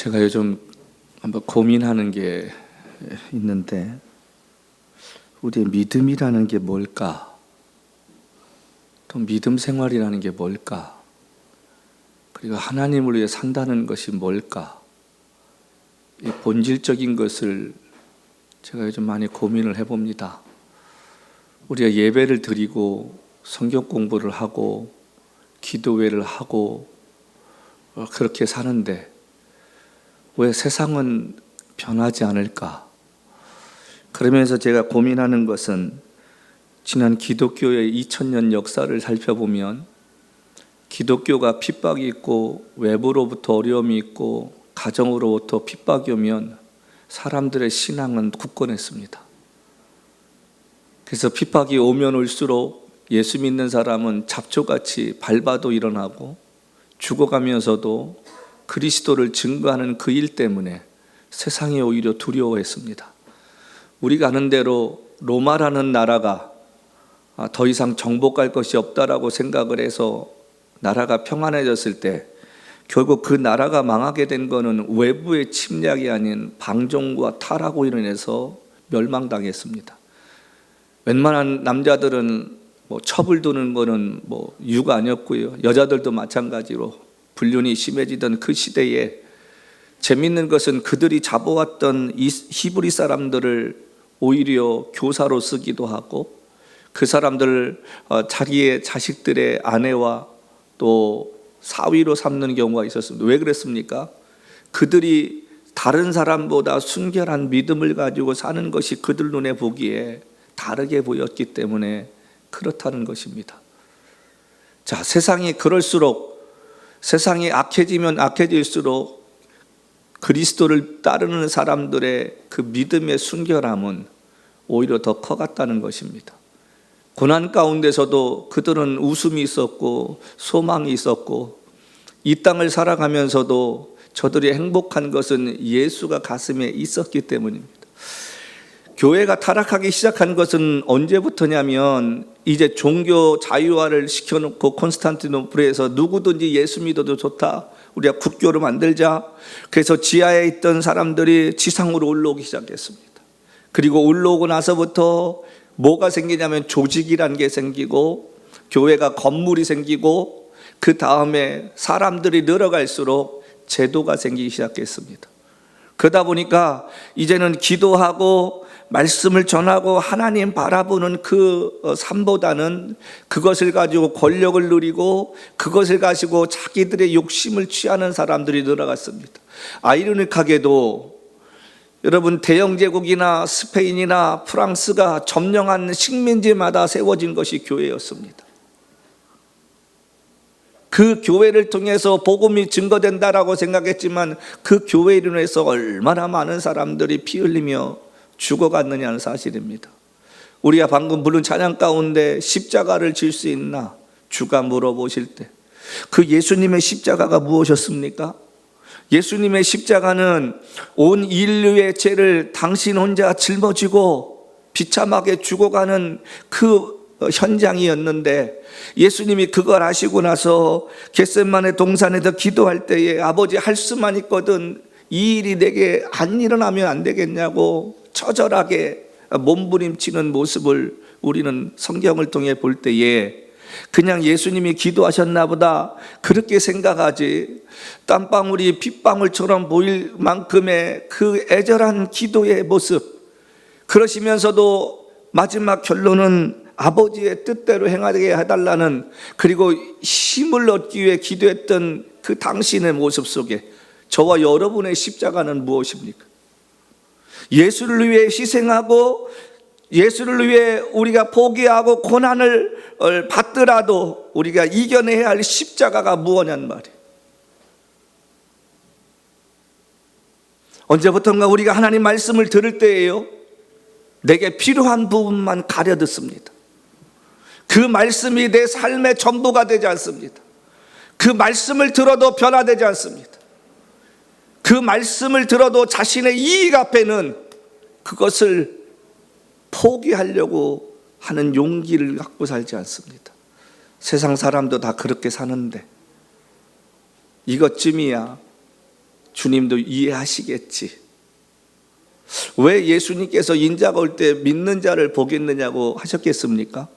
제가 요즘 한번 고민하는 게 있는데, 우리의 믿음이라는 게 뭘까? 또 믿음 생활이라는 게 뭘까? 그리고 하나님을 위해 산다는 것이 뭘까? 이 본질적인 것을 제가 요즘 많이 고민을 해봅니다. 우리가 예배를 드리고 성경 공부를 하고 기도회를 하고 그렇게 사는데 왜 세상은 변하지 않을까? 그러면서 제가 고민하는 것은, 지난 기독교의 2000년 역사를 살펴보면 기독교가 핍박이 있고 외부로부터 어려움이 있고 가정으로부터 핍박이 오면 사람들의 신앙은 굳건했습니다. 그래서 핍박이 오면 올수록 예수 믿는 사람은 잡초같이 밟아도 일어나고, 죽어가면서도 그리스도를 증거하는 그 일 때문에 세상이 오히려 두려워했습니다. 우리가 아는 대로 로마라는 나라가 더 이상 정복할 것이 없다라고 생각을 해서 나라가 평안해졌을 때, 결국 그 나라가 망하게 된 것은 외부의 침략이 아닌 방종과 타락으로 인해서 멸망당했습니다. 웬만한 남자들은 첩을 두는 거는 유가 아니었고요, 여자들도 마찬가지로 불륜이 심해지던 그 시대에 재밌는 것은 그들이 잡아왔던 이 히브리 사람들을 오히려 교사로 쓰기도 하고, 그 사람들을 자기의 자식들의 아내와 또 사위로 삼는 경우가 있었습니다. 왜 그랬습니까? 그들이 다른 사람보다 순결한 믿음을 가지고 사는 것이 그들 눈에 보기에 다르게 보였기 때문에 그렇다는 것입니다. 자, 세상이 그럴수록, 세상이 악해지면 악해질수록 그리스도를 따르는 사람들의 그 믿음의 순결함은 오히려 더 커갔다는 것입니다. 고난 가운데서도 그들은 웃음이 있었고 소망이 있었고, 이 땅을 살아가면서도 저들이 행복한 것은 예수가 가슴에 있었기 때문입니다. 교회가 타락하기 시작한 것은 언제부터냐면, 이제 종교 자유화를 시켜놓고 콘스탄티노플에서 누구든지 예수 믿어도 좋다, 우리가 국교를 만들자. 그래서 지하에 있던 사람들이 지상으로 올라오기 시작했습니다. 그리고 올라오고 나서부터 뭐가 생기냐면 조직이란 게 생기고, 교회가 건물이 생기고, 그 다음에 사람들이 늘어갈수록 제도가 생기기 시작했습니다. 그러다 보니까 이제는 기도하고 말씀을 전하고 하나님 바라보는 그 삶보다는 그것을 가지고 권력을 누리고 그것을 가지고 자기들의 욕심을 취하는 사람들이 늘어갔습니다. 아이러니하게도 여러분, 대영 제국이나 스페인이나 프랑스가 점령한 식민지마다 세워진 것이 교회였습니다. 그 교회를 통해서 복음이 증거된다라고 생각했지만, 그 교회로 인해서 얼마나 많은 사람들이 피 흘리며 죽어갔느냐는 사실입니다. 우리가 방금 부른 찬양 가운데 십자가를 질 수 있나 주가 물어보실 때, 그 예수님의 십자가가 무엇이었습니까? 예수님의 십자가는 온 인류의 죄를 당신 혼자 짊어지고 비참하게 죽어가는 그 현장이었는데, 예수님이 그걸 하시고 나서 겟세마네 동산에서 기도할 때에, 아버지 할 수만 있거든 이 일이 내게 안 일어나면 안 되겠냐고 처절하게 몸부림치는 모습을 우리는 성경을 통해 볼 때에 그냥 예수님이 기도하셨나 보다 그렇게 생각하지, 땀방울이 핏방울처럼 보일 만큼의 그 애절한 기도의 모습, 그러시면서도 마지막 결론은 아버지의 뜻대로 행하게 해달라는, 그리고 힘을 얻기 위해 기도했던 그 당신의 모습 속에 저와 여러분의 십자가는 무엇입니까? 예수를 위해 희생하고 예수를 위해 우리가 포기하고 고난을 받더라도 우리가 이겨내야 할 십자가가 무엇냔 말이에요. 언제부턴가 우리가 하나님 말씀을 들을 때에요, 내게 필요한 부분만 가려 듣습니다. 그 말씀이 내 삶의 전부가 되지 않습니다. 그 말씀을 들어도 변화되지 않습니다. 그 말씀을 들어도 자신의 이익 앞에는 그것을 포기하려고 하는 용기를 갖고 살지 않습니다. 세상 사람도 다 그렇게 사는데 이것쯤이야 주님도 이해하시겠지. 왜 예수님께서 인자가 올 때 믿는 자를 보겠느냐고 하셨겠습니까?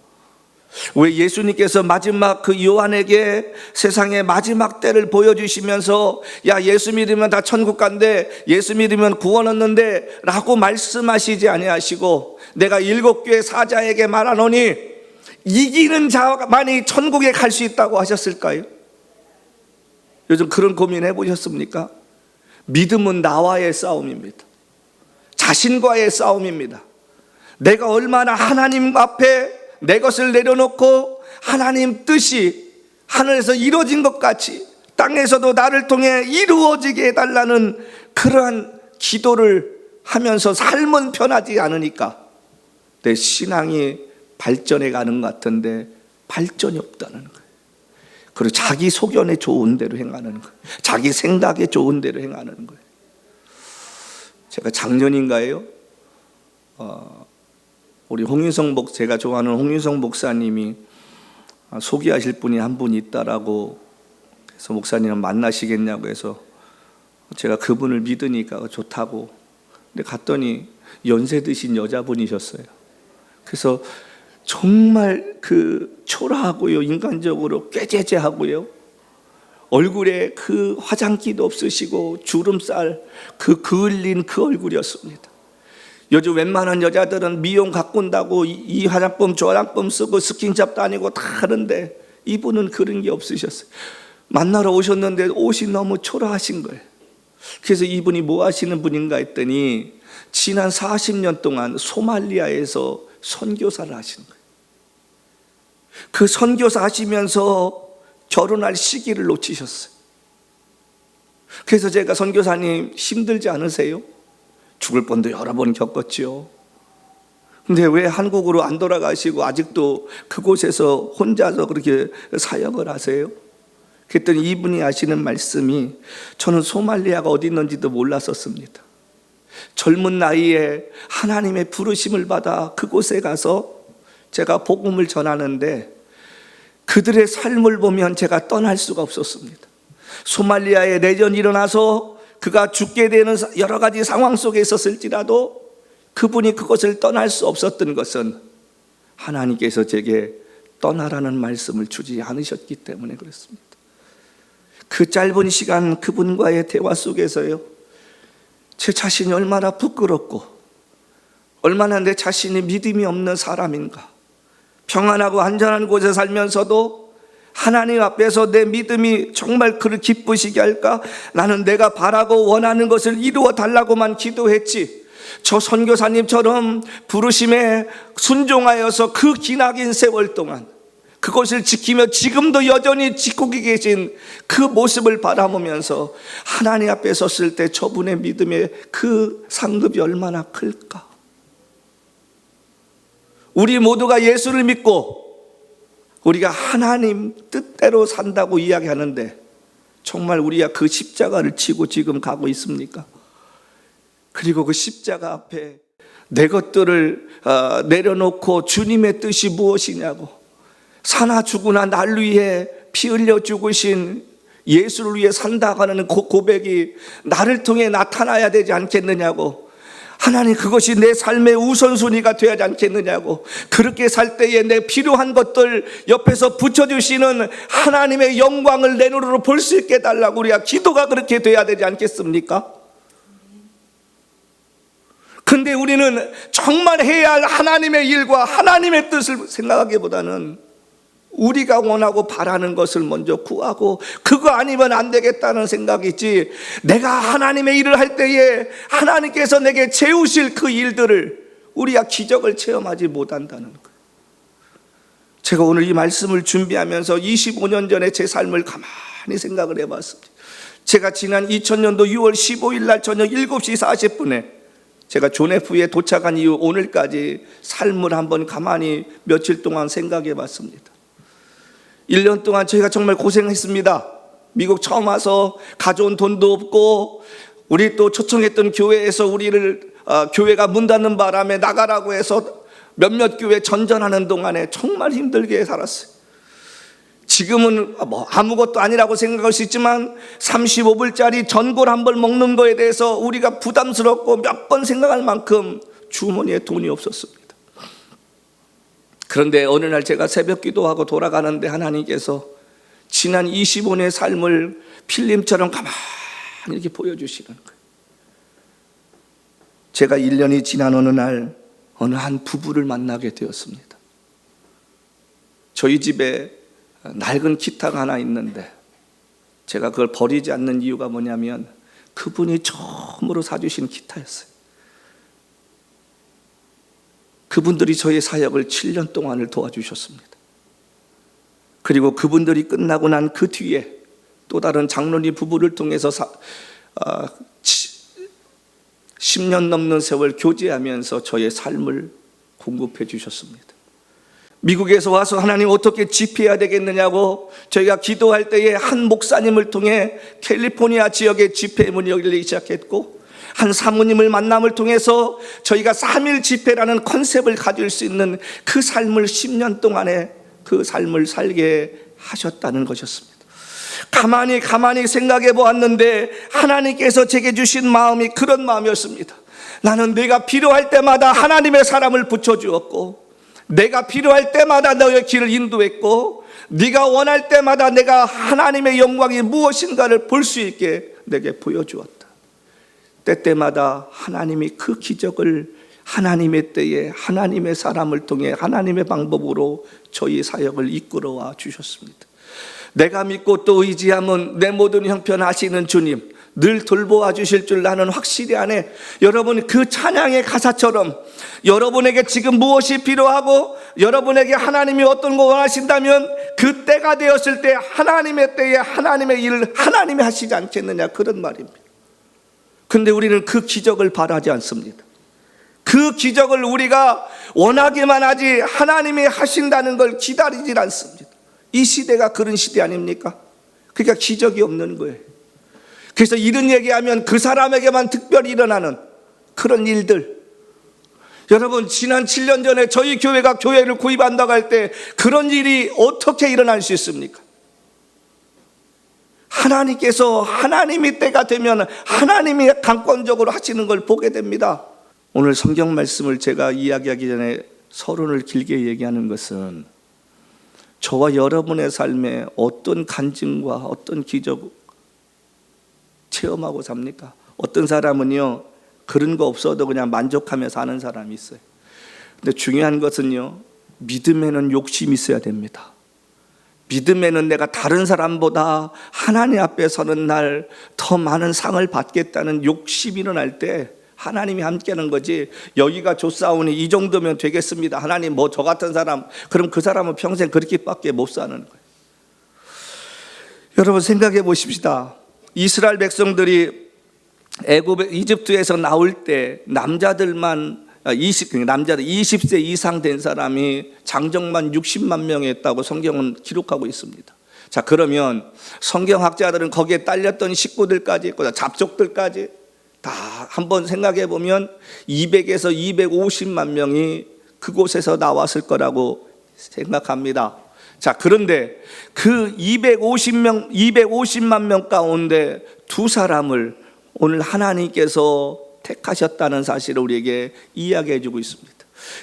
왜 예수님께서 마지막 그 요한에게 세상의 마지막 때를 보여주시면서 야, 예수 믿으면 다 천국 간대, 예수 믿으면 구원 얻는데 라고 말씀하시지 아니하시고 내가 7교회 사자에게 말하노니 이기는 자만이 천국에 갈 수 있다고 하셨을까요? 요즘 그런 고민 해보셨습니까? 믿음은 나와의 싸움입니다. 자신과의 싸움입니다. 내가 얼마나 하나님 앞에 내 것을 내려놓고 하나님 뜻이 하늘에서 이루어진 것 같이 땅에서도 나를 통해 이루어지게 해달라는 그러한 기도를 하면서 삶은 편하지 않으니까 내 신앙이 발전해 가는 것 같은데 발전이 없다는 거예요. 그리고 자기 소견에 좋은 대로 행하는 거예요. 자기 생각에 좋은 대로 행하는 거예요. 제가 작년인가요? 우리 제가 좋아하는 홍윤성 목사님이 소개하실 분이 한 분 있다라고 해서 목사님을 만나시겠냐고 해서 제가 그분을 믿으니까 좋다고. 근데 갔더니 연세 드신 여자분이셨어요. 그래서 정말 그 초라하고요, 인간적으로 꾀죄죄하고요, 얼굴에 그 화장기도 없으시고 주름살 그 그을린 그 얼굴이었습니다. 요즘 웬만한 여자들은 미용 가꾼다고 이 화장품 저 화장품 쓰고 스킨샵 다니고 다 하는데 이분은 그런 게 없으셨어요. 만나러 오셨는데 옷이 너무 초라하신 거예요. 그래서 이분이 뭐 하시는 분인가 했더니 지난 40년 동안 소말리아에서 선교사를 하시는 거예요. 그 선교사 하시면서 결혼할 시기를 놓치셨어요. 그래서 제가 선교사님 힘들지 않으세요? 죽을 뻔도 여러 번 겪었죠. 근데 왜 한국으로 안 돌아가시고 아직도 그곳에서 혼자서 그렇게 사역을 하세요? 그랬더니 이분이 하시는 말씀이, 저는 소말리아가 어디 있는지도 몰랐었습니다. 젊은 나이에 하나님의 부르심을 받아 그곳에 가서 제가 복음을 전하는데 그들의 삶을 보면 제가 떠날 수가 없었습니다. 소말리아에 내전이 일어나서 그가 죽게 되는 여러 가지 상황 속에 있었을지라도 그분이 그것을 떠날 수 없었던 것은 하나님께서 제게 떠나라는 말씀을 주지 않으셨기 때문에 그렇습니다. 그 짧은 시간 그분과의 대화 속에서요, 제 자신이 얼마나 부끄럽고 얼마나 내 자신이 믿음이 없는 사람인가, 평안하고 안전한 곳에 살면서도 하나님 앞에서 내 믿음이 정말 그를 기쁘시게 할까? 나는 내가 바라고 원하는 것을 이루어 달라고만 기도했지, 저 선교사님처럼 부르심에 순종하여서 그 기나긴 세월 동안 그것을 지키며 지금도 여전히 지키고 계신 그 모습을 바라보면서 하나님 앞에 섰을 때 저분의 믿음의 그 상급이 얼마나 클까? 우리 모두가 예수를 믿고 우리가 하나님 뜻대로 산다고 이야기하는데 정말 우리가 그 십자가를 지고 지금 가고 있습니까? 그리고 그 십자가 앞에 내 것들을 내려놓고 주님의 뜻이 무엇이냐고, 사나 죽으나 날 위해 피 흘려 죽으신 예수를 위해 산다고 하는 고백이 나를 통해 나타나야 되지 않겠느냐고, 하나님 그것이 내 삶의 우선순위가 되어야 하지 않겠느냐고, 그렇게 살 때에 내 필요한 것들 옆에서 붙여주시는 하나님의 영광을 내 눈으로 볼 수 있게 해달라고 우리가 기도가 그렇게 돼야 되지 않겠습니까? 근데 우리는 정말 해야 할 하나님의 일과 하나님의 뜻을 생각하기보다는 우리가 원하고 바라는 것을 먼저 구하고 그거 아니면 안 되겠다는 생각이지, 내가 하나님의 일을 할 때에 하나님께서 내게 채우실 그 일들을 우리가 기적을 체험하지 못한다는 거예요. 제가 오늘 이 말씀을 준비하면서 25년 전에 제 삶을 가만히 생각을 해봤습니다. 제가 지난 2000년도 6월 15일 날 저녁 7시 40분에 제가 존F에 도착한 이후 오늘까지 삶을 한번 가만히 며칠 동안 생각해 봤습니다. 1년 동안 저희가 정말 고생했습니다. 미국 처음 와서 가져온 돈도 없고, 우리 또 초청했던 교회에서 우리를 교회가 문 닫는 바람에 나가라고 해서 몇몇 교회 전전하는 동안에 정말 힘들게 살았어요. 지금은 뭐 아무것도 아니라고 생각할 수 있지만 35불짜리 전골 한 벌 먹는 거에 대해서 우리가 부담스럽고 몇 번 생각할 만큼 주머니에 돈이 없었습니다. 그런데 어느 날 제가 새벽 기도하고 돌아가는데 하나님께서 지난 25년의 삶을 필름처럼 가만히 이렇게 보여주시는 거예요. 제가 1년이 지난 어느 날 어느 한 부부를 만나게 되었습니다. 저희 집에 낡은 기타가 하나 있는데 제가 그걸 버리지 않는 이유가 뭐냐면 그분이 처음으로 사주신 기타였어요. 그분들이 저의 사역을 7년 동안을 도와주셨습니다. 그리고 그분들이 끝나고 난 그 뒤에 또 다른 장로님 부부를 통해서 10년 넘는 세월 교제하면서 저의 삶을 공급해 주셨습니다. 미국에서 와서 하나님 어떻게 집회해야 되겠느냐고 저희가 기도할 때에 한 목사님을 통해 캘리포니아 지역의 집회 문이 열리기 시작했고, 한 사모님을 만남을 통해서 저희가 3일 집회라는 컨셉을 가질 수 있는 그 삶을 10년 동안에 그 삶을 살게 하셨다는 것이었습니다. 가만히 생각해 보았는데 하나님께서 제게 주신 마음이 그런 마음이었습니다. 나는 내가 필요할 때마다 하나님의 사람을 붙여주었고, 내가 필요할 때마다 너의 길을 인도했고, 네가 원할 때마다 내가 하나님의 영광이 무엇인가를 볼 수 있게 내게 보여주었다. 때때마다 하나님이 그 기적을 하나님의 때에 하나님의 사람을 통해 하나님의 방법으로 저희 사역을 이끌어와 주셨습니다. 내가 믿고 또 의지하면 내 모든 형편 하시는 주님 늘 돌보아 주실 줄 나는 확실히 아네. 여러분, 그 찬양의 가사처럼 여러분에게 지금 무엇이 필요하고 여러분에게 하나님이 어떤 거 원하신다면 그 때가 되었을 때 하나님의 때에 하나님의 일을 하나님이 하시지 않겠느냐, 그런 말입니다. 근데 우리는 그 기적을 바라지 않습니다. 그 기적을 우리가 원하기만 하지 하나님이 하신다는 걸 기다리질 않습니다. 이 시대가 그런 시대 아닙니까? 그러니까 기적이 없는 거예요. 그래서 이런 얘기하면 그 사람에게만 특별히 일어나는 그런 일들. 여러분, 지난 7년 전에 저희 교회가 교회를 구입한다고 할 때 그런 일이 어떻게 일어날 수 있습니까? 하나님께서 하나님이 때가 되면 하나님이 강권적으로 하시는 걸 보게 됩니다. 오늘 성경 말씀을 제가 이야기하기 전에 서론을 길게 얘기하는 것은 저와 여러분의 삶에 어떤 간증과 어떤 기적 체험하고 삽니까? 어떤 사람은요, 그런 거 없어도 그냥 만족하며 사는 사람이 있어요. 근데 중요한 것은요, 믿음에는 욕심이 있어야 됩니다. 믿음에는 내가 다른 사람보다 하나님 앞에 서는 날 더 많은 상을 받겠다는 욕심이 일어날 때 하나님이 함께하는 거지, 여기가 좋사오니 이 정도면 되겠습니다, 하나님 뭐 저 같은 사람, 그럼 그 사람은 평생 그렇게밖에 못 사는 거예요. 여러분, 생각해 보십시다. 이스라엘 백성들이 이집트에서 나올 때 남자들만 20세 이상 된 사람이 장정만 60만 명이었다고 성경은 기록하고 있습니다. 자, 그러면 성경학자들은 거기에 딸렸던 식구들까지 있고 잡족들까지 다 한번 생각해 보면 200에서 250만 명이 그곳에서 나왔을 거라고 생각합니다. 자, 그런데 그 250만 명 가운데 두 사람을 오늘 하나님께서 택하셨다는 사실을 우리에게 이야기해 주고 있습니다.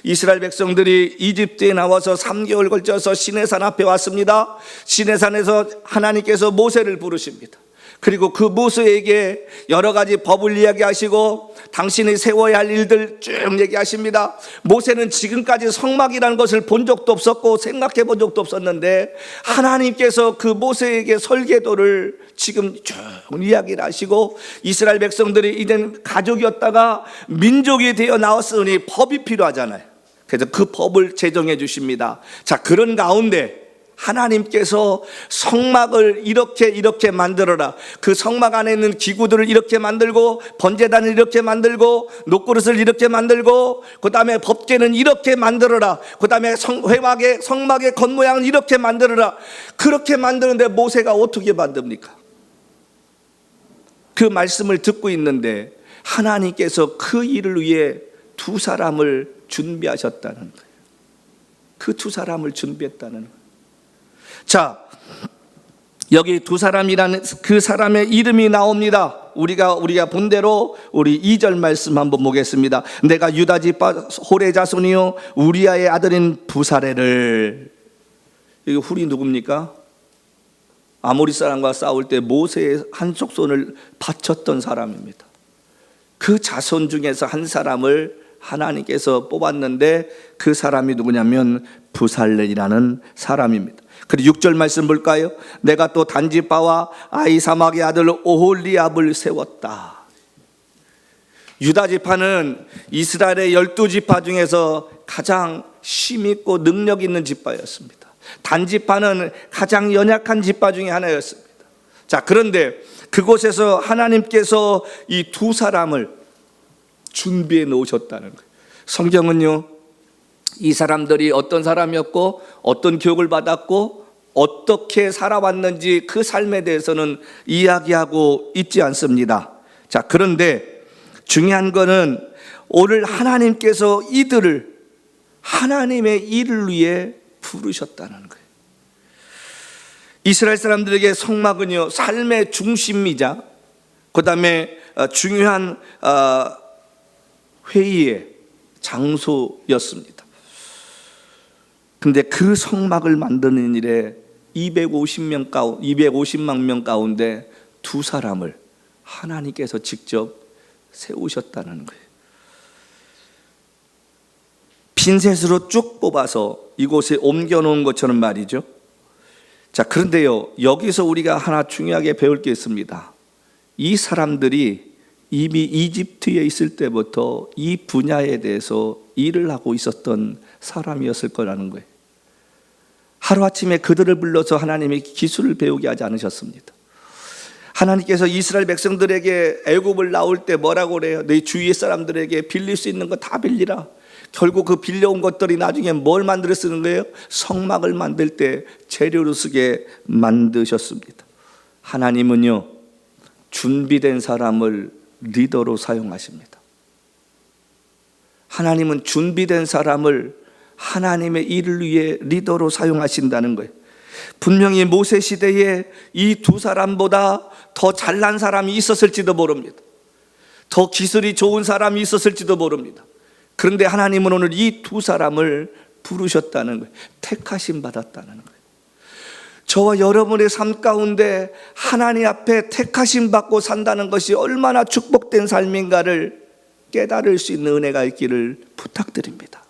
이스라엘 백성들이 이집트에 나와서 3개월 걸쳐서 시내산 앞에 왔습니다. 시내산에서 하나님께서 모세를 부르십니다. 그리고 그 모세에게 여러 가지 법을 이야기하시고 당신이 세워야 할 일들 쭉 얘기하십니다. 모세는 지금까지 성막이라는 것을 본 적도 없었고 생각해 본 적도 없었는데 하나님께서 그 모세에게 설계도를 지금 쭉 이야기를 하시고, 이스라엘 백성들이 이젠 가족이었다가 민족이 되어 나왔으니 법이 필요하잖아요. 그래서 그 법을 제정해 주십니다. 자, 그런 가운데 하나님께서 성막을 이렇게 만들어라, 그 성막 안에 있는 기구들을 이렇게 만들고 번제단을 이렇게 만들고 녹그릇을 이렇게 만들고 그 다음에 법궤는 이렇게 만들어라, 그 다음에 성막의 겉모양은 이렇게 만들어라. 그렇게 만드는데 모세가 어떻게 만듭니까? 그 말씀을 듣고 있는데 하나님께서 그 일을 위해 두 사람을 준비하셨다는 거예요. 그 두 사람을 준비했다는 거예요. 자, 여기 두 사람이라는 그 사람의 이름이 나옵니다. 우리가 본 대로 우리 2절 말씀 한번 보겠습니다. 내가 유다 지파 홀의 자손이요 우리아의 아들인 부사레를. 이게 훌이 누굽니까? 아모리 사람과 싸울 때 모세의 한쪽 손을 바쳤던 사람입니다. 그 자손 중에서 한 사람을 하나님께서 뽑았는데 그 사람이 누구냐면 부살렐이라는 사람입니다. 그리고 6절 말씀 볼까요? 내가 또 단지파와 아이사막의 아들 오홀리압을 세웠다. 유다 지파는 이스라엘의 12지파 중에서 가장 힘있고 능력 있는 지파였습니다. 단지파는 가장 연약한 지파 중에 하나였습니다. 자, 그런데 그곳에서 하나님께서 이 두 사람을 준비해 놓으셨다는 거예요. 성경은요, 이 사람들이 어떤 사람이었고 어떤 교육을 받았고 어떻게 살아왔는지 그 삶에 대해서는 이야기하고 있지 않습니다. 자, 그런데 중요한 거는 오늘 하나님께서 이들을 하나님의 일을 위해 부르셨다는 거예요. 이스라엘 사람들에게 성막은요, 삶의 중심이자 그 다음에 중요한 회의의 장소였습니다. 근데 그 성막을 만드는 일에 250만 명 가운데 두 사람을 하나님께서 직접 세우셨다는 거예요. 핀셋으로 쭉 뽑아서 이곳에 옮겨놓은 것처럼 말이죠. 자, 그런데요, 여기서 우리가 하나 중요하게 배울 게 있습니다. 이 사람들이 이미 이집트에 있을 때부터 이 분야에 대해서 일을 하고 있었던 사람이었을 거라는 거예요. 하루아침에 그들을 불러서 하나님이 기술을 배우게 하지 않으셨습니다. 하나님께서 이스라엘 백성들에게 애굽을 나올 때 뭐라고 그래요? 네 주위의 사람들에게 빌릴 수 있는 거 다 빌리라. 결국 그 빌려온 것들이 나중에 뭘 만들어 쓰는 거예요? 성막을 만들 때 재료로 쓰게 만드셨습니다. 하나님은요, 준비된 사람을 리더로 사용하십니다. 하나님은 준비된 사람을 하나님의 일을 위해 리더로 사용하신다는 거예요. 분명히 모세 시대에 이 두 사람보다 더 잘난 사람이 있었을지도 모릅니다. 더 기술이 좋은 사람이 있었을지도 모릅니다. 그런데 하나님은 오늘 이 두 사람을 부르셨다는 거예요. 택하심 받았다는 거예요. 저와 여러분의 삶 가운데 하나님 앞에 택하심 받고 산다는 것이 얼마나 축복된 삶인가를 깨달을 수 있는 은혜가 있기를 부탁드립니다.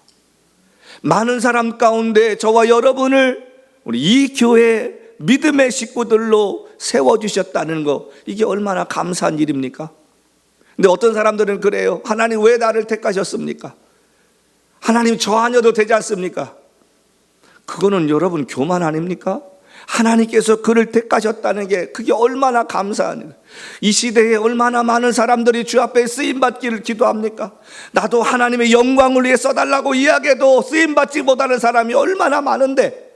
많은 사람 가운데 저와 여러분을 우리 이 교회 믿음의 식구들로 세워주셨다는 거, 이게 얼마나 감사한 일입니까? 근데 어떤 사람들은 그래요. 하나님 왜 나를 택하셨습니까? 하나님 저 아니어도 되지 않습니까? 그거는 여러분 교만 아닙니까? 하나님께서 그를 택하셨다는 게 그게 얼마나 감사한 일이에요. 이 시대에 얼마나 많은 사람들이 주 앞에 쓰임받기를 기도합니까? 나도 하나님의 영광을 위해 써달라고 이야기해도 쓰임받지 못하는 사람이 얼마나 많은데,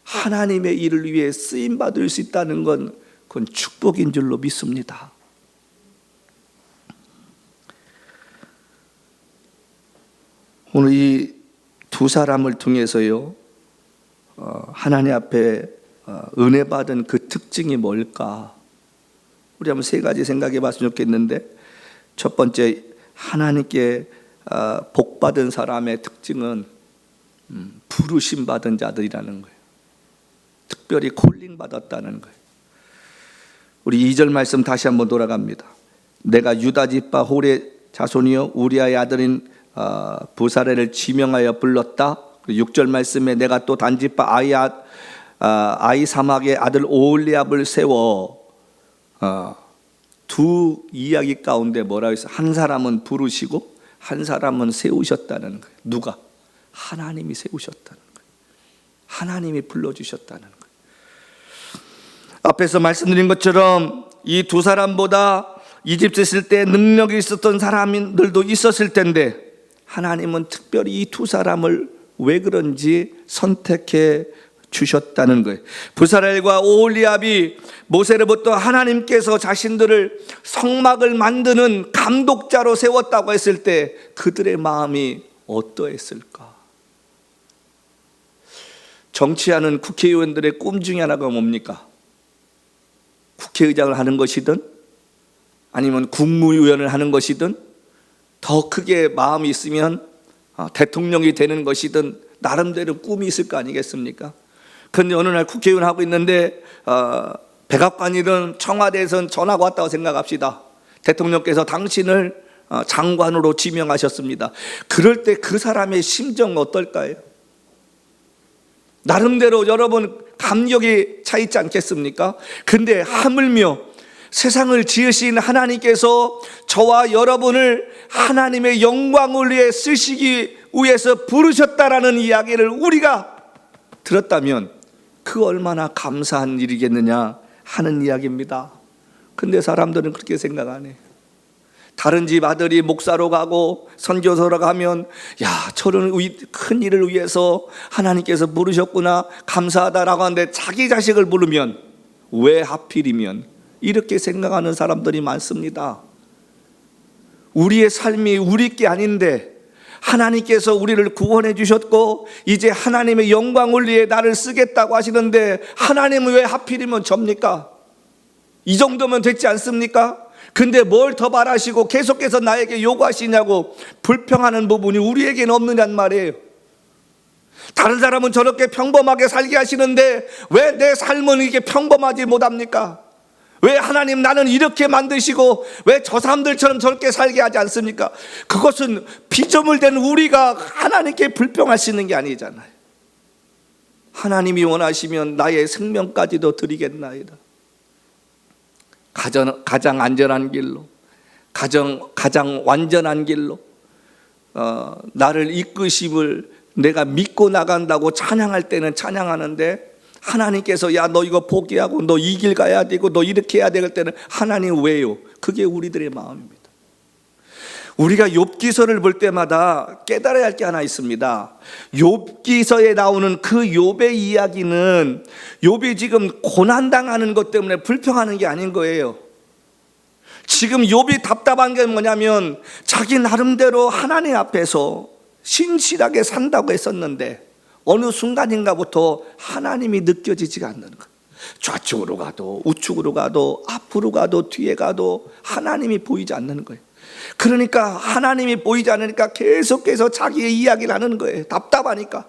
하나님의 일을 위해 쓰임받을 수 있다는 건 그건 축복인 줄로 믿습니다. 오늘 이 두 사람을 통해서요, 하나님 앞에 은혜 받은 그 특징이 뭘까? 우리 한번 세 가지 생각해 봤으면 좋겠는데, 첫 번째, 하나님께 복 받은 사람의 특징은 부르심 받은 자들이라는 거예요. 특별히 콜링 받았다는 거예요. 우리 2절 말씀 다시 한번 돌아갑니다. 내가 유다 지파 홀의 자손이요 우리아의 아들인 부사레를 지명하여 불렀다. 6절 말씀에 내가 또 단지파 아이사막의 아들 오홀리압을 세워. 두 이야기 가운데 뭐라고 했어요? 한 사람은 부르시고 한 사람은 세우셨다는 거예요. 누가? 하나님이 세우셨다는 거예요. 하나님이 불러주셨다는 거예요. 앞에서 말씀드린 것처럼 이 두 사람보다 이집트에 있을 때 능력이 있었던 사람들도 있었을 텐데, 하나님은 특별히 이 두 사람을 왜 그런지 선택해 주셨다는 거예요. 부사렐과 오홀리압이 모세로부터 하나님께서 자신들을 성막을 만드는 감독자로 세웠다고 했을 때 그들의 마음이 어떠했을까? 정치하는 국회의원들의 꿈 중에 하나가 뭡니까? 국회의장을 하는 것이든 아니면 국무위원을 하는 것이든 더 크게 마음이 있으면 대통령이 되는 것이든 나름대로 꿈이 있을 거 아니겠습니까? 그런데 어느 날 국회의원 하고 있는데 백악관이든 청와대에선 전화가 왔다고 생각합시다. 대통령께서 당신을 장관으로 지명하셨습니다. 그럴 때 그 사람의 심정은 어떨까요? 나름대로 여러분 감격이 차 있지 않겠습니까? 근데 하물며 세상을 지으신 하나님께서 저와 여러분을 하나님의 영광을 위해 쓰시기 위해서 부르셨다라는 이야기를 우리가 들었다면 그 얼마나 감사한 일이겠느냐 하는 이야기입니다. 근데 사람들은 그렇게 생각 안 해요. 다른 집 아들이 목사로 가고 선교사로 가면 야, 저런 큰 일을 위해서 하나님께서 부르셨구나 감사하다라고 하는데 자기 자식을 부르면 왜 하필이면 이렇게 생각하는 사람들이 많습니다. 우리의 삶이 우리 게 아닌데 하나님께서 우리를 구원해 주셨고 이제 하나님의 영광을 위해 나를 쓰겠다고 하시는데 하나님은 왜 하필이면 접니까? 이 정도면 됐지 않습니까? 근데 뭘 더 바라시고 계속해서 나에게 요구하시냐고 불평하는 부분이 우리에게는 없느냐는 말이에요. 다른 사람은 저렇게 평범하게 살게 하시는데 왜 내 삶은 이렇게 평범하지 못합니까? 왜 하나님 나는 이렇게 만드시고 왜 저 사람들처럼 저렇게 살게 하지 않습니까? 그것은 피조물 된 우리가 하나님께 불평하시는 게 아니잖아요. 하나님이 원하시면 나의 생명까지도 드리겠나이다. 가장 안전한 길로, 가장 완전한 길로 나를 이끄심을 내가 믿고 나간다고 찬양할 때는 찬양하는데 하나님께서 야 너 이거 포기하고 너 이 길 가야 되고 너 이렇게 해야 될 때는 하나님 왜요? 그게 우리들의 마음입니다. 우리가 욥기서를 볼 때마다 깨달아야 할 게 하나 있습니다. 욥기서에 나오는 그 욥의 이야기는 욥이 지금 고난당하는 것 때문에 불평하는 게 아닌 거예요. 지금 욥이 답답한 게 뭐냐면 자기 나름대로 하나님 앞에서 신실하게 산다고 했었는데 어느 순간인가부터 하나님이 느껴지지가 않는 거예요. 좌측으로 가도 우측으로 가도 앞으로 가도 뒤에 가도 하나님이 보이지 않는 거예요. 그러니까 하나님이 보이지 않으니까 계속해서 자기의 이야기를 하는 거예요. 답답하니까.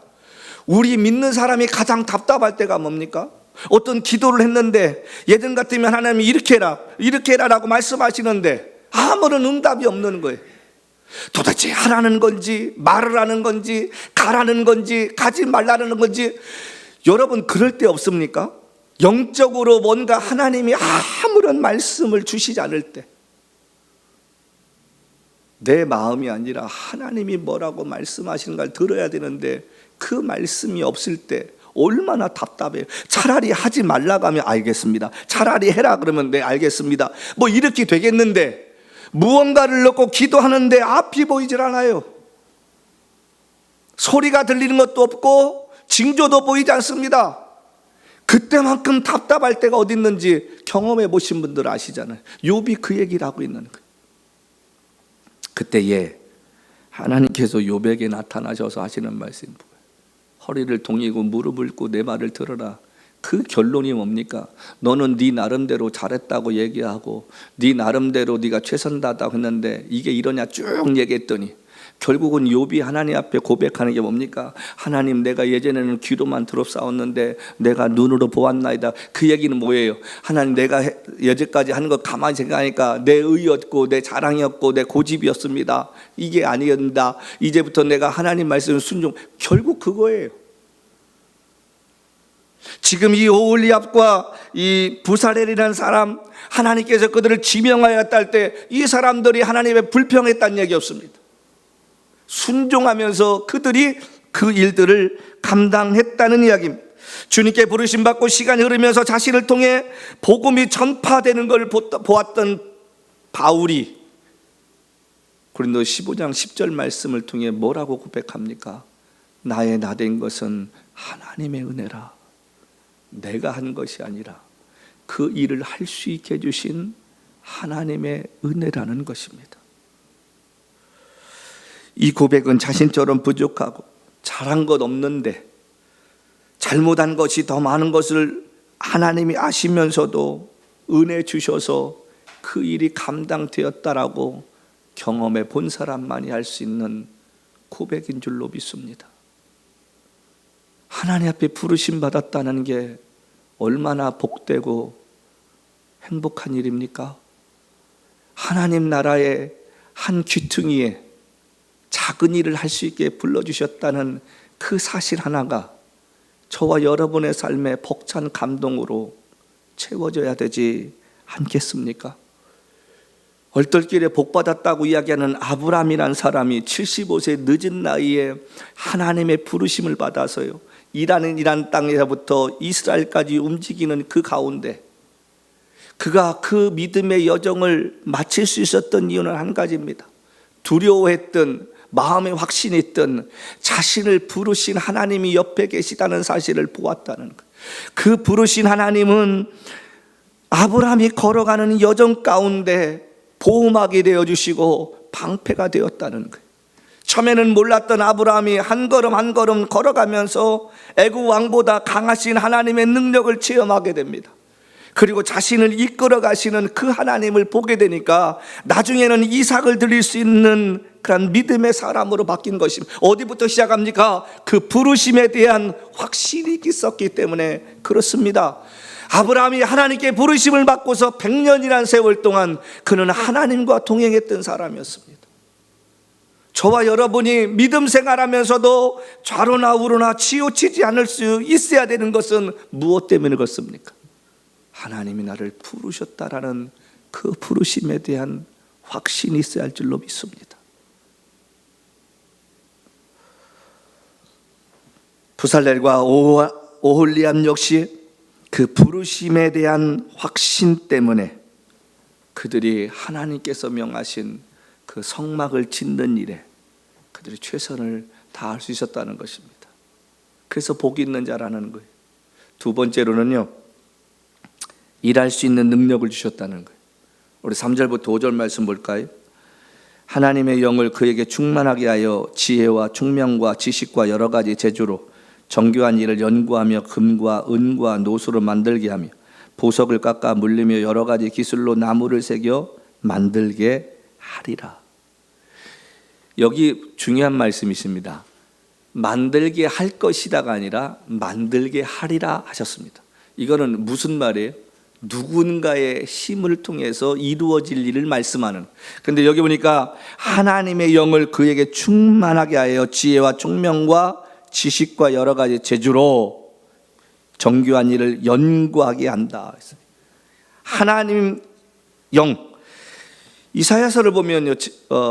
우리 믿는 사람이 가장 답답할 때가 뭡니까? 어떤 기도를 했는데 예전 같으면 하나님이 이렇게 해라 라고 말씀하시는데 아무런 응답이 없는 거예요. 도대체 하라는 건지 말을 하는 건지 가라는 건지 가지 말라는 건지. 여러분 그럴 때 없습니까? 영적으로 뭔가 하나님이 아무런 말씀을 주시지 않을 때 내 마음이 아니라 하나님이 뭐라고 말씀하시는가를 들어야 되는데 그 말씀이 없을 때 얼마나 답답해요. 차라리 하지 말라고 하면 알겠습니다. 차라리 해라 그러면 네 알겠습니다. 뭐 이렇게 되겠는데 무언가를 넣고 기도하는데 앞이 보이질 않아요. 소리가 들리는 것도 없고 징조도 보이지 않습니다. 그때만큼 답답할 때가 어디 있는지 경험해 보신 분들 아시잖아요. 욥이 그 얘기를 하고 있는 거예요. 그때에 하나님께서 욥에게 나타나셔서 하시는 말씀이 뭐예요? 허리를 동이고 무릎을 꿇고 내 말을 들어라. 그 결론이 뭡니까? 너는 네 나름대로 잘했다고 얘기하고 네 나름대로 네가 최선 다하다고 했는데 이게 이러냐 쭉 얘기했더니 결국은 욥이 하나님 앞에 고백하는 게 뭡니까? 하나님 내가 예전에는 귀로만 들었사왔는데 내가 눈으로 보았나이다. 그 얘기는 뭐예요? 하나님 내가 여태까지 하는 거 가만히 생각하니까 내 의였고 내 자랑이었고 내 고집이었습니다. 이게 아니었다. 이제부터 내가 하나님 말씀을 순종. 결국 그거예요. 지금 이 오홀리압과 이 부사렐이라는 사람 하나님께서 그들을 지명하였다 할 때 이 사람들이 하나님의 불평했다는 얘기 없습니다. 순종하면서 그들이 그 일들을 감당했다는 이야기입니다. 주님께 부르심 받고 시간이 흐르면서 자신을 통해 복음이 전파되는 걸 보았던 바울이 고린도 15장 10절 말씀을 통해 뭐라고 고백합니까? 나의 나된 것은 하나님의 은혜라. 내가 한 것이 아니라 그 일을 할 수 있게 해주신 하나님의 은혜라는 것입니다. 이 고백은 자신처럼 부족하고 잘한 것 없는데 잘못한 것이 더 많은 것을 하나님이 아시면서도 은혜 주셔서 그 일이 감당되었다라고 경험해 본 사람만이 할 수 있는 고백인 줄로 믿습니다. 하나님 앞에 부르심 받았다는 게 얼마나 복되고 행복한 일입니까? 하나님 나라의 한 귀퉁이에 작은 일을 할 수 있게 불러주셨다는 그 사실 하나가 저와 여러분의 삶에 벅찬 감동으로 채워져야 되지 않겠습니까? 얼떨결에 복받았다고 이야기하는 아브라함이란 사람이 75세 늦은 나이에 하나님의 부르심을 받아서요, 이란 땅에서부터 이스라엘까지 움직이는 그 가운데 그가 그 믿음의 여정을 마칠 수 있었던 이유는 한 가지입니다. 두려워했던, 마음에 확신이 있던, 자신을 부르신 하나님이 옆에 계시다는 사실을 보았다는 것. 그 부르신 하나님은 아브라함이 걸어가는 여정 가운데 보호막이 되어주시고 방패가 되었다는 거예요. 처음에는 몰랐던 아브라함이 한 걸음 한 걸음 걸어가면서 애굽 왕보다 강하신 하나님의 능력을 체험하게 됩니다. 그리고 자신을 이끌어 가시는 그 하나님을 보게 되니까 나중에는 이삭을 드릴 수 있는 그런 믿음의 사람으로 바뀐 것입니다. 어디부터 시작합니까? 그 부르심에 대한 확신이 있었기 때문에 그렇습니다. 아브라함이 하나님께 부르심을 받고서 100년이라는 세월 동안 그는 하나님과 동행했던 사람이었습니다. 저와 여러분이 믿음 생활하면서도 좌로나 우로나 치우치지 않을 수 있어야 되는 것은 무엇 때문에 그렇습니까? 하나님이 나를 부르셨다라는 그 부르심에 대한 확신이 있어야 할 줄로 믿습니다. 부살렐과 오홀리암 역시 그 부르심에 대한 확신 때문에 그들이 하나님께서 명하신 그 성막을 짓는 일에 그들이 최선을 다할 수 있었다는 것입니다. 그래서 복이 있는 자라는 거예요. 두 번째로는요, 일할 수 있는 능력을 주셨다는 거예요. 우리 3절부터 5절 말씀 볼까요? 하나님의 영을 그에게 충만하게 하여 지혜와 총명과 지식과 여러 가지 재주로 정교한 일을 연구하며 금과 은과 노수로 만들게 하며 보석을 깎아 물리며 여러 가지 기술로 나무를 새겨 만들게 하리라. 여기 중요한 말씀이십니다. 만들게 할 것이다가 아니라 만들게 하리라 하셨습니다. 이거는 무슨 말이에요? 누군가의 힘을 통해서 이루어질 일을 말씀하는. 근데 여기 보니까 하나님의 영을 그에게 충만하게 하여 지혜와 총명과 지식과 여러 가지 재주로 정교한 일을 연구하게 한다. 하나님 영. 이사야서를 보면요,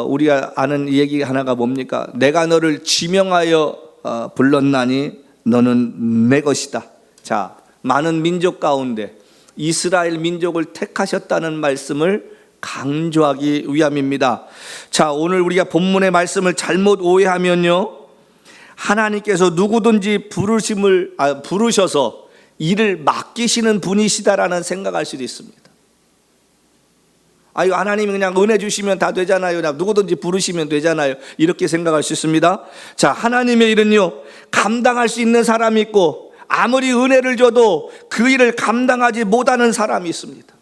우리가 아는 얘기 하나가 뭡니까? 내가 너를 지명하여 불렀나니 너는 내 것이다. 자, 많은 민족 가운데 이스라엘 민족을 택하셨다는 말씀을 강조하기 위함입니다. 자, 오늘 우리가 본문의 말씀을 잘못 오해하면요, 하나님께서 누구든지 부르셔서 일을 맡기시는 분이시다라는 생각할 수도 있습니다. 아유, 하나님이 그냥 은혜 주시면 다 되잖아요. 누구든지 부르시면 되잖아요. 이렇게 생각할 수 있습니다. 자, 하나님의 일은요, 감당할 수 있는 사람이 있고 아무리 은혜를 줘도 그 일을 감당하지 못하는 사람이 있습니다.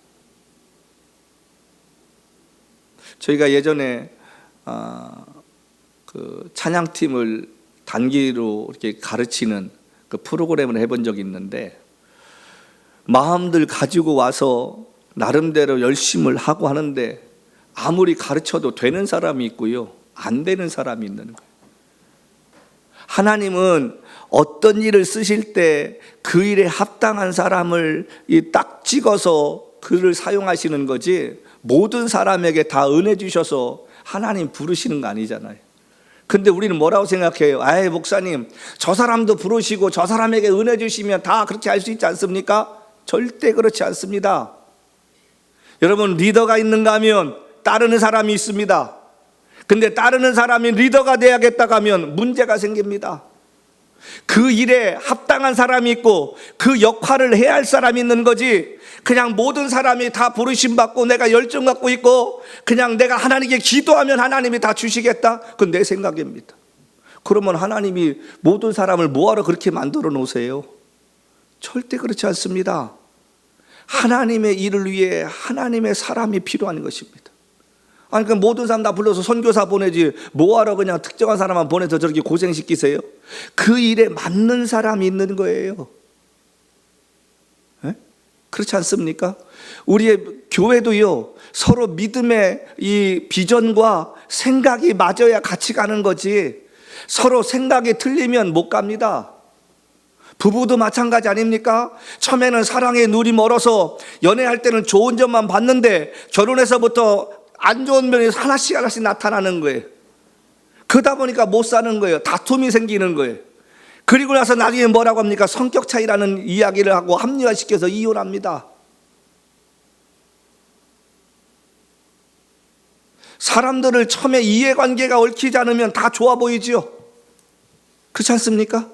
저희가 예전에 그 찬양팀을 단기로 이렇게 가르치는 그 프로그램을 해본 적이 있는데, 마음들 가지고 와서 나름대로 열심을 하고 하는데 아무리 가르쳐도 되는 사람이 있고요, 안 되는 사람이 있는 거예요. 하나님은 어떤 일을 쓰실 때 그 일에 합당한 사람을 딱 찍어서 그를 사용하시는 거지, 모든 사람에게 다 은혜 주셔서 하나님 부르시는 거 아니잖아요. 근데 우리는 뭐라고 생각해요? 아이, 목사님, 저 사람도 부르시고 저 사람에게 은혜 주시면 다 그렇게 할 수 있지 않습니까? 절대 그렇지 않습니다. 여러분, 리더가 있는가 하면 따르는 사람이 있습니다. 근데 따르는 사람이 리더가 돼야겠다고 하면 문제가 생깁니다. 그 일에 합당한 사람이 있고 그 역할을 해야 할 사람이 있는 거지, 그냥 모든 사람이 다 부르심 받고 내가 열정 갖고 있고 그냥 내가 하나님께 기도하면 하나님이 다 주시겠다? 그건 내 생각입니다. 그러면 하나님이 모든 사람을 뭐하러 그렇게 만들어 놓으세요? 절대 그렇지 않습니다. 하나님의 일을 위해 하나님의 사람이 필요한 것입니다. 아니, 그 모든 사람 다 불러서 선교사 보내지 뭐하러 그냥 특정한 사람만 보내서 저렇게 고생시키세요? 그 일에 맞는 사람이 있는 거예요. 네? 그렇지 않습니까? 우리의 교회도요, 서로 믿음의 이 비전과 생각이 맞아야 같이 가는 거지, 서로 생각이 틀리면 못 갑니다. 부부도 마찬가지 아닙니까? 처음에는 사랑의 눈이 멀어서 연애할 때는 좋은 점만 봤는데 결혼해서부터 안 좋은 면이 하나씩 하나씩 나타나는 거예요. 그러다 보니까 못 사는 거예요. 다툼이 생기는 거예요. 그리고 나서 나중에 뭐라고 합니까? 성격 차이라는 이야기를 하고 합리화시켜서 이혼합니다. 사람들을 처음에 이해관계가 얽히지 않으면 다 좋아 보이지요. 그렇지 않습니까?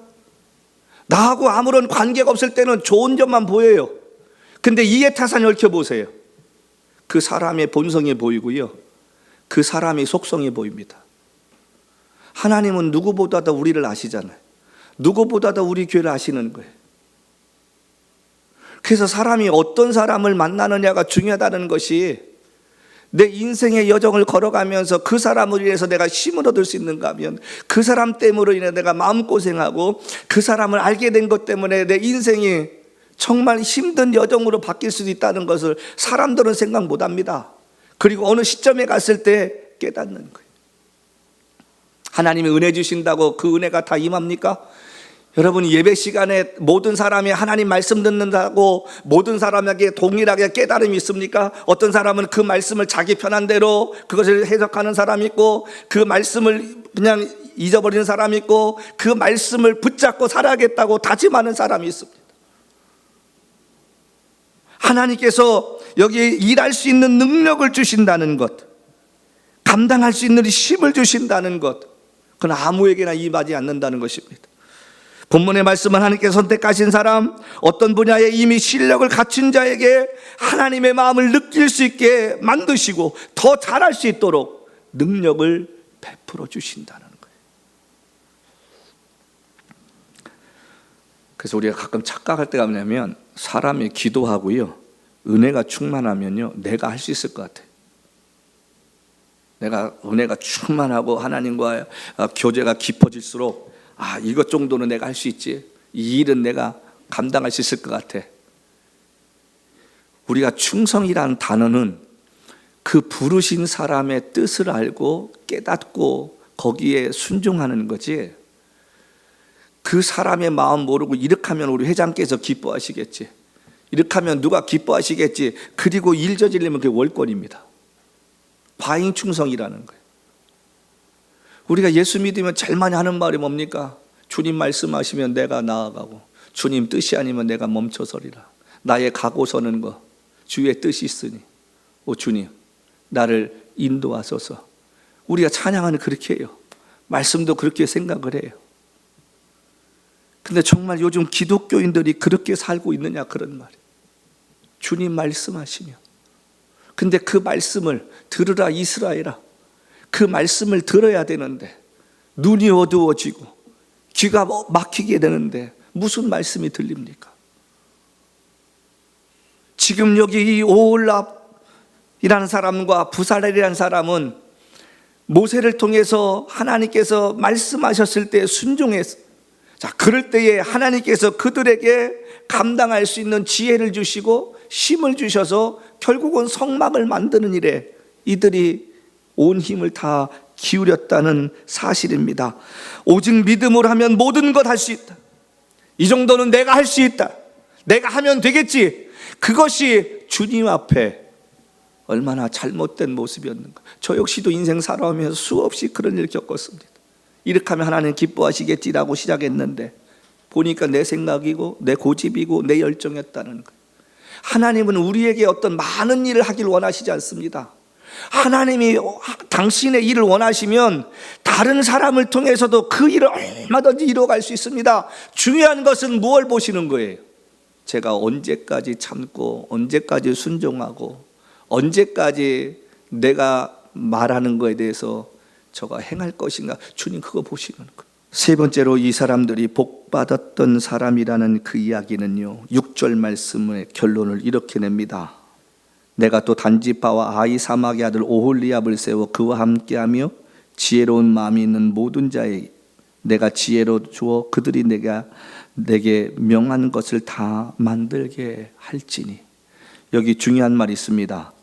나하고 아무런 관계가 없을 때는 좋은 점만 보여요. 근데 이해타산이 얽혀보세요. 그 사람의 본성이 보이고요, 그 사람의 속성이 보입니다. 하나님은 누구보다도 우리를 아시잖아요. 누구보다도 우리 교회를 아시는 거예요. 그래서 사람이 어떤 사람을 만나느냐가 중요하다는 것이, 내 인생의 여정을 걸어가면서 그 사람을 위해서 내가 힘을 얻을 수 있는가 하면, 그 사람 때문으로 인해 내가 마음고생하고 그 사람을 알게 된 것 때문에 내 인생이 정말 힘든 여정으로 바뀔 수도 있다는 것을 사람들은 생각 못합니다. 그리고 어느 시점에 갔을 때 깨닫는 거예요. 하나님이 은혜 주신다고 그 은혜가 다 임합니까? 여러분, 예배 시간에 모든 사람이 하나님 말씀 듣는다고 모든 사람에게 동일하게 깨달음이 있습니까? 어떤 사람은 그 말씀을 자기 편한 대로 그것을 해석하는 사람이 있고, 그 말씀을 그냥 잊어버리는 사람이 있고, 그 말씀을 붙잡고 살아야겠다고 다짐하는 사람이 있습니다. 하나님께서 여기에 일할 수 있는 능력을 주신다는 것, 감당할 수 있는 힘을 주신다는 것, 그건 아무에게나 임하지 않는다는 것입니다. 본문의 말씀은 하나님께서 선택하신 사람, 어떤 분야에 이미 실력을 갖춘 자에게 하나님의 마음을 느낄 수 있게 만드시고 더 잘할 수 있도록 능력을 베풀어 주신다는 거예요. 그래서 우리가 가끔 착각할 때가 뭐냐면, 사람이 기도하고요, 은혜가 충만하면요, 내가 할 수 있을 것 같아요. 내가 은혜가 충만하고 하나님과 교제가 깊어질수록, 이것 정도는 내가 할 수 있지, 이 일은 내가 감당할 수 있을 것 같아. 우리가 충성이라는 단어는 그 부르신 사람의 뜻을 알고 깨닫고 거기에 순종하는 거지, 그 사람의 마음 모르고 이렇게 하면 우리 회장께서 기뻐하시겠지, 이렇게 하면 누가 기뻐하시겠지, 그리고 일 저지르면 그게 월권입니다. 과잉 충성이라는 거예요. 우리가 예수 믿으면 제일 많이 하는 말이 뭡니까? 주님 말씀하시면 내가 나아가고, 주님 뜻이 아니면 내가 멈춰서리라. 나의 가고 서는 거 주의 뜻이 있으니 주님 나를 인도하소서. 우리가 찬양하는 그렇게 해요. 말씀도 그렇게 생각을 해요. 근데 정말 요즘 기독교인들이 그렇게 살고 있느냐, 그런 말이에요. 주님 말씀하시면, 근데 그 말씀을 들으라 이스라엘아, 그 말씀을 들어야 되는데 눈이 어두워지고 귀가 막히게 되는데 무슨 말씀이 들립니까? 지금 여기 이 오홀랍이라는 사람과 부살엘이라는 사람은 모세를 통해서 하나님께서 말씀하셨을 때 순종했어요. 그럴 때에 하나님께서 그들에게 감당할 수 있는 지혜를 주시고 힘을 주셔서 결국은 성막을 만드는 일에 이들이 온 힘을 다 기울였다는 사실입니다. 오직 믿음으로 하면 모든 것 할 수 있다. 이 정도는 내가 할 수 있다. 내가 하면 되겠지. 그것이 주님 앞에 얼마나 잘못된 모습이었는가. 저 역시도 인생 살아오면서 수없이 그런 일을 겪었습니다. 이렇게 하면 하나님 기뻐하시겠지라고 시작했는데 보니까 내 생각이고 내 고집이고 내 열정이었다는 거예요. 하나님은 우리에게 어떤 많은 일을 하길 원하시지 않습니다. 하나님이 당신의 일을 원하시면 다른 사람을 통해서도 그 일을 얼마든지 이루어갈 수 있습니다. 중요한 것은 무엇을 보시는 거예요? 제가 언제까지 참고 언제까지 순종하고 언제까지 내가 말하는 거에 대해서 저가 행할 것인가. 주님 그거 보시는 거예요. 세 번째로 이 사람들이 복받았던 사람이라는 그 이야기는요, 6절 말씀의 결론을 이렇게 냅니다. 내가 또 단지파와 아히사막의 아들 오홀리압을 세워 그와 함께하며 지혜로운 마음이 있는 모든 자에 내가 지혜로 주어 그들이 내게 명한 것을 다 만들게 할지니. 여기 중요한 말이 있습니다.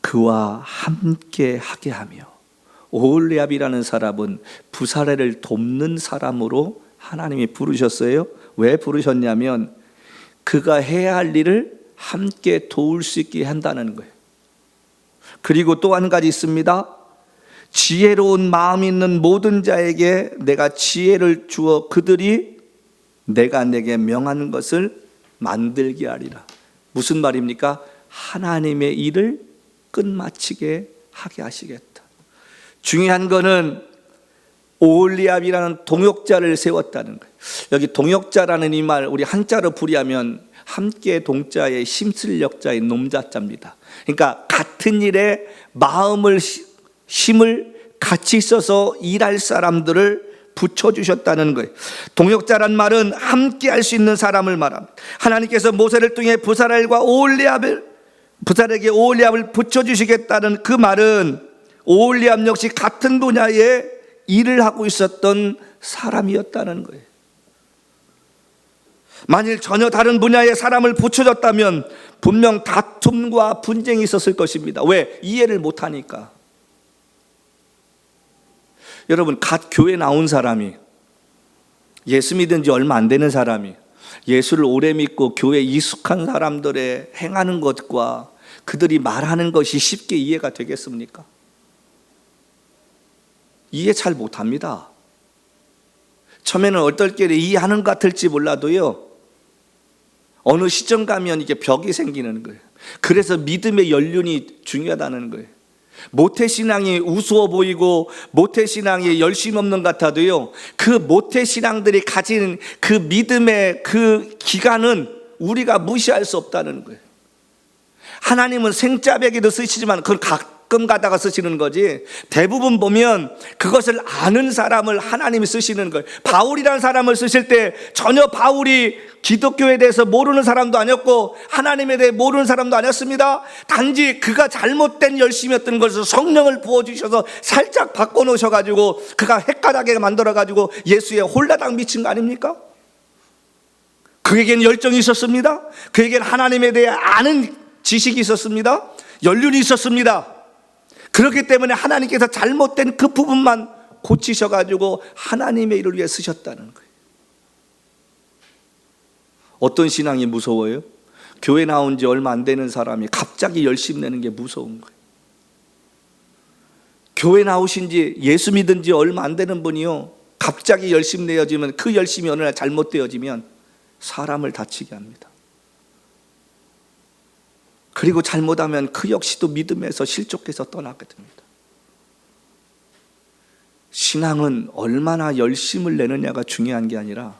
그와 함께 하게 하며. 오홀리압이라는 사람은 부사례를 돕는 사람으로 하나님이 부르셨어요. 왜 부르셨냐면 그가 해야 할 일을 함께 도울 수 있게 한다는 거예요. 그리고 또 한 가지 있습니다. 지혜로운 마음 있는 모든 자에게 내가 지혜를 주어 그들이 내가 내게 명한 것을 만들게 하리라. 무슨 말입니까? 하나님의 일을 끝마치게 하게 하시겠다. 중요한 거는 오홀리압이라는 동역자를 세웠다는 거예요. 여기 동역자라는 이 말 우리 한자로 풀이하면 함께 동자의 힘쓸 역자의 놈자자입니다. 그러니까 같은 일에 마음을 힘을 같이 써서 일할 사람들을 붙여주셨다는 거예요. 동역자란 말은 함께 할 수 있는 사람을 말합니다. 하나님께서 모세를 통해 부사렐에게 오홀리압을 붙여주시겠다는 그 말은 오홀리압 역시 같은 분야에 일을 하고 있었던 사람이었다는 거예요. 만일 전혀 다른 분야의 사람을 붙여줬다면 분명 다툼과 분쟁이 있었을 것입니다. 왜? 이해를 못하니까. 여러분, 갓 교회 나온 사람이, 예수 믿은 지 얼마 안 되는 사람이 예수를 오래 믿고 교회에 익숙한 사람들의 행하는 것과 그들이 말하는 것이 쉽게 이해가 되겠습니까? 이해 잘 못합니다. 처음에는 얼떨결에 이해하는 것 같을지 몰라도요, 어느 시점 가면 이게 벽이 생기는 거예요. 그래서 믿음의 연륜이 중요하다는 거예요. 모태신앙이 우스워 보이고 모태신앙이 열심 없는 것 같아도요, 그 모태신앙들이 가진 그 믿음의 그 기간은 우리가 무시할 수 없다는 거예요. 하나님은 생짜배기도 쓰시지만 그걸 가끔 가다가 쓰시는 거지, 대부분 보면 그것을 아는 사람을 하나님이 쓰시는 거예요. 바울이라는 사람을 쓰실 때 전혀 바울이 기독교에 대해서 모르는 사람도 아니었고 하나님에 대해 모르는 사람도 아니었습니다. 단지 그가 잘못된 열심이었던 것을 성령을 부어주셔서 살짝 바꿔놓으셔가지고 그가 헷갈하게 만들어가지고 예수의 홀라당 미친 거 아닙니까? 그에게는 열정이 있었습니다. 그에게는 하나님에 대해 아는 지식이 있었습니다. 연륜이 있었습니다. 그렇기 때문에 하나님께서 잘못된 그 부분만 고치셔가지고 하나님의 일을 위해 쓰셨다는 거예요. 어떤 신앙이 무서워요? 교회 나온 지 얼마 안 되는 사람이 갑자기 열심 내는 게 무서운 거예요. 교회 나오신 지, 예수 믿은 지 얼마 안 되는 분이요, 갑자기 열심 내어지면 그 열심이 어느 날 잘못되어지면 사람을 다치게 합니다. 그리고 잘못하면 그 역시도 믿음에서 실족해서 떠나게 됩니다. 신앙은 얼마나 열심을 내느냐가 중요한 게 아니라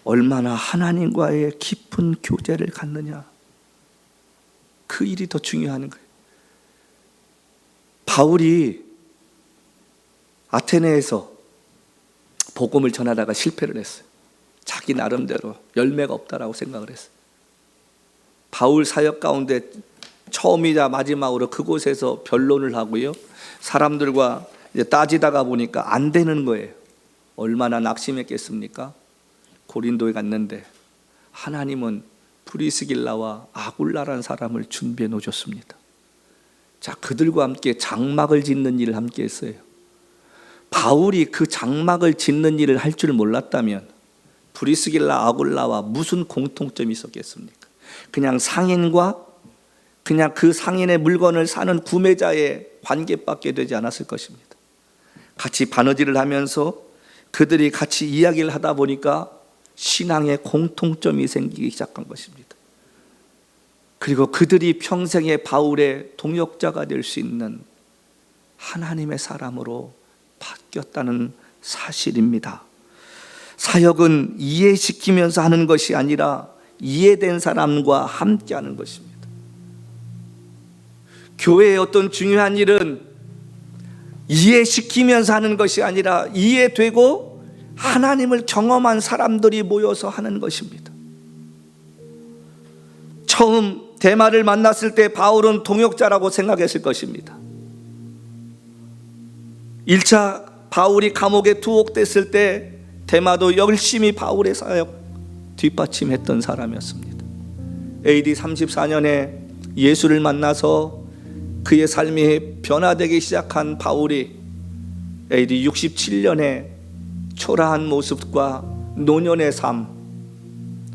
얼마나 하나님과의 깊은 교제를 갖느냐, 그 일이 더 중요한 거예요. 바울이 아테네에서 복음을 전하다가 실패를 했어요. 자기 나름대로 열매가 없다라고 생각을 했어요. 바울 사역 가운데 처음이자 마지막으로 그곳에서 변론을 하고요, 사람들과 이제 따지다가 보니까 안 되는 거예요. 얼마나 낙심했겠습니까? 고린도에 갔는데 하나님은 브리스길라와 아굴라라는 사람을 준비해 놓으셨습니다. 자, 그들과 함께 장막을 짓는 일을 함께 했어요. 바울이 그 장막을 짓는 일을 할 줄 몰랐다면 브리스길라 아굴라와 무슨 공통점이 있었겠습니까? 그냥 상인과 그냥 그 상인의 물건을 사는 구매자의 관계밖에 되지 않았을 것입니다. 같이 바느질을 하면서 그들이 같이 이야기를 하다 보니까 신앙의 공통점이 생기기 시작한 것입니다. 그리고 그들이 평생의 바울의 동역자가 될 수 있는 하나님의 사람으로 바뀌었다는 사실입니다. 사역은 이해시키면서 하는 것이 아니라 이해된 사람과 함께 하는 것입니다. 교회의 어떤 중요한 일은 이해시키면서 하는 것이 아니라 이해되고 하나님을 경험한 사람들이 모여서 하는 것입니다. 처음 데마를 만났을 때 바울은 동역자라고 생각했을 것입니다. 1차 바울이 감옥에 투옥됐을 때 데마도 열심히 바울의 사역 뒷받침했던 사람이었습니다. AD 34년에 예수를 만나서 그의 삶이 변화되기 시작한 바울이 AD 67년에 초라한 모습과 노년의 삶,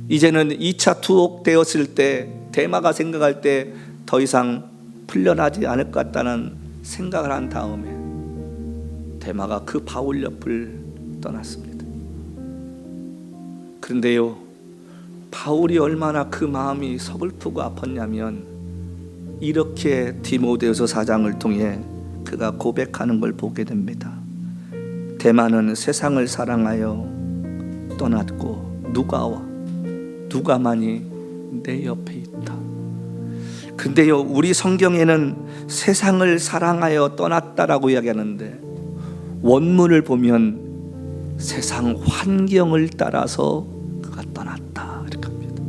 이제는 2차 투옥되었을 때 데마가 생각할 때 더 이상 풀려나지 않을 것 같다는 생각을 한 다음에 데마가 그 바울 옆을 떠났습니다. 그런데요, 바울이 얼마나 그 마음이 서글프고 아팠냐면 이렇게 디모데후서 4장을 통해 그가 고백하는 걸 보게 됩니다. 데마는 세상을 사랑하여 떠났고 누가만이 내 옆에 있다. 근데요, 우리 성경에는 세상을 사랑하여 떠났다라고 이야기하는데 원문을 보면 세상 환경을 따라서 그가 떠났다 이렇게 합니다.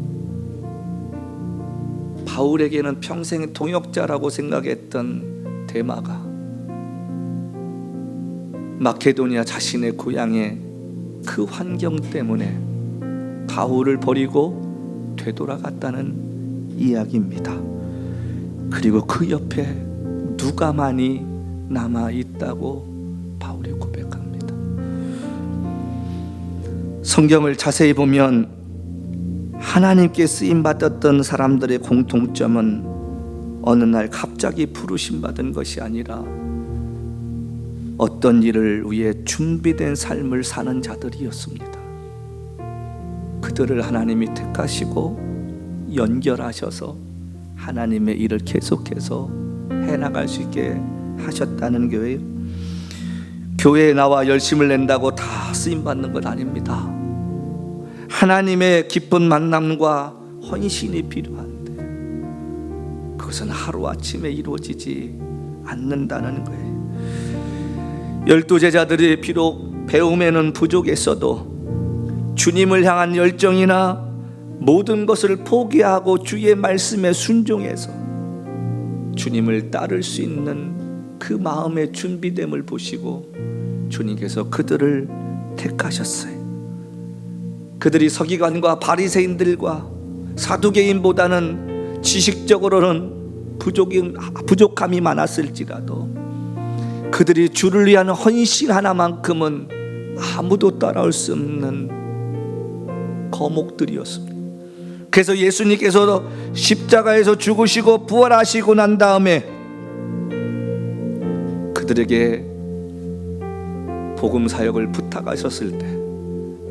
바울에게는 평생 동역자라고 생각했던 데마가 마케도니아 자신의 고향의 그 환경 때문에 바울을 버리고 되돌아갔다는 이야기입니다. 그리고 그 옆에 누가만이 남아 있다고 바울이 고백합니다. 성경을 자세히 보면 하나님께 쓰임 받았던 사람들의 공통점은 어느 날 갑자기 부르심 받은 것이 아니라 어떤 일을 위해 준비된 삶을 사는 자들이었습니다. 그들을 하나님이 택하시고 연결하셔서 하나님의 일을 계속해서 해나갈 수 있게 하셨다는 거예요. 교회에 나와 열심을 낸다고 다 쓰임받는 건 아닙니다. 하나님의 기쁜 만남과 헌신이 필요한데 그것은 하루아침에 이루어지지 않는다는 거예요. 12제자들이 비록 배움에는 부족했어도 주님을 향한 열정이나 모든 것을 포기하고 주의 말씀에 순종해서 주님을 따를 수 있는 그 마음의 준비됨을 보시고 주님께서 그들을 택하셨어요. 그들이 서기관과 바리새인들과 사두개인보다는 지식적으로는 부족함이 많았을지라도 그들이 주를 위한 헌신 하나만큼은 아무도 따라올 수 없는 거목들이었습니다. 그래서 예수님께서 십자가에서 죽으시고 부활하시고 난 다음에 그들에게 복음 사역을 부탁하셨을 때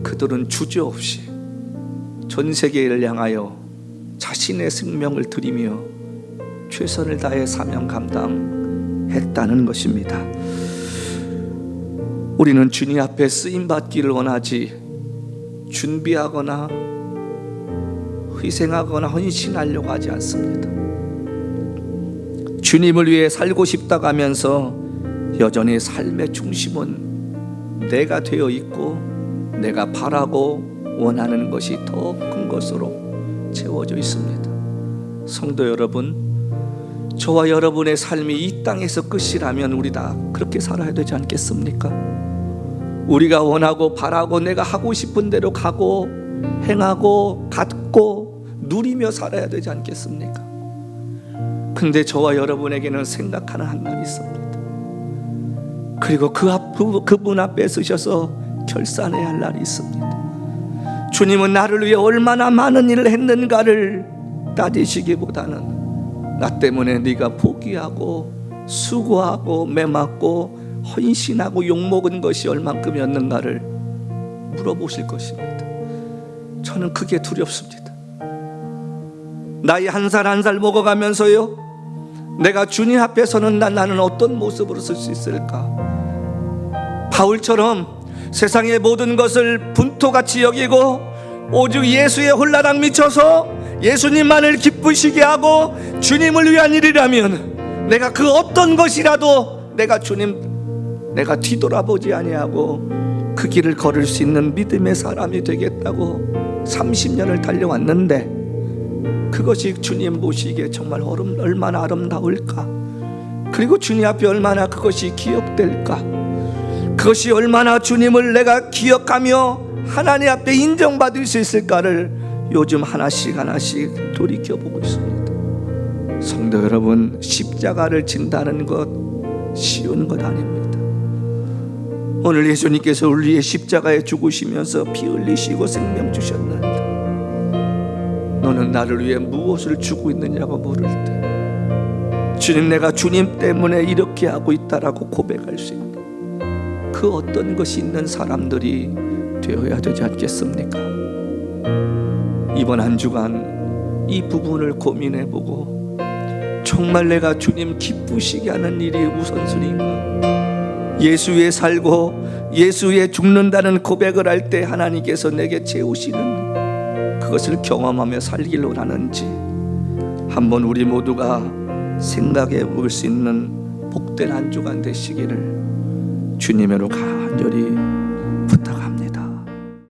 그들은 주저없이 전 세계를 향하여 자신의 생명을 드리며 최선을 다해 사명 감당했다는 것입니다. 우리는 주님 앞에 쓰임받기를 원하지 준비하거나 희생하거나 헌신하려고 하지 않습니다. 주님을 위해 살고 싶다고 하면서 여전히 삶의 중심은 내가 되어 있고 내가 바라고 원하는 것이 더 큰 것으로 채워져 있습니다. 성도 여러분, 저와 여러분의 삶이 이 땅에서 끝이라면 우리 다 그렇게 살아야 되지 않겠습니까? 우리가 원하고 바라고 내가 하고 싶은 대로 가고 행하고 갖고 누리며 살아야 되지 않겠습니까? 근데 저와 여러분에게는 생각하는 한 날이 있습니다. 그리고 그분 앞에 서셔서 결산해야 할 날이 있습니다. 주님은 나를 위해 얼마나 많은 일을 했는가를 따지시기보다는 나 때문에 네가 포기하고 수고하고 매맞고 헌신하고 욕먹은 것이 얼만큼이었는가를 물어보실 것입니다. 저는 그게 두렵습니다. 나이 한 살 한 살 먹어가면서요, 내가 주님 앞에서는 나는 어떤 모습으로 쓸 수 있을까? 바울처럼 세상의 모든 것을 분토같이 여기고 오직 예수의 홀라당 미쳐서 예수님만을 기쁘시게 하고 주님을 위한 일이라면 내가 그 어떤 것이라도 내가 뒤돌아보지 아니하고 그 길을 걸을 수 있는 믿음의 사람이 되겠다고 30년을 달려왔는데 그것이 주님 보시기에 정말 얼마나 아름다울까, 그리고 주님 앞에 얼마나 그것이 기억될까, 그것이 얼마나 주님을 내가 기억하며 하나님 앞에 인정받을 수 있을까를 요즘 하나씩 돌이켜보고 있습니다. 성도 여러분, 십자가를 진다는 것 쉬운 것 아닙니다. 오늘 예수님께서 우리의 십자가에 죽으시면서 피 흘리시고 생명 주셨는데 너는 나를 위해 무엇을 주고 있느냐고 물을 때 주님, 내가 주님 때문에 이렇게 하고 있다라고 고백할 수 있는 그 어떤 것이 있는 사람들이 되어야 되지 않겠습니까? 이번 한 주간 이 부분을 고민해보고 정말 내가 주님 기쁘시게 하는 일이 우선순위인가? 예수 위에 살고 예수 위에 죽는다는 고백을 할 때 하나님께서 내게 채우시는 그것을 경험하며 살기를 원하는지 한번 우리 모두가 생각해 볼 수 있는 복된 한 주간 되시기를 주님으로 간절히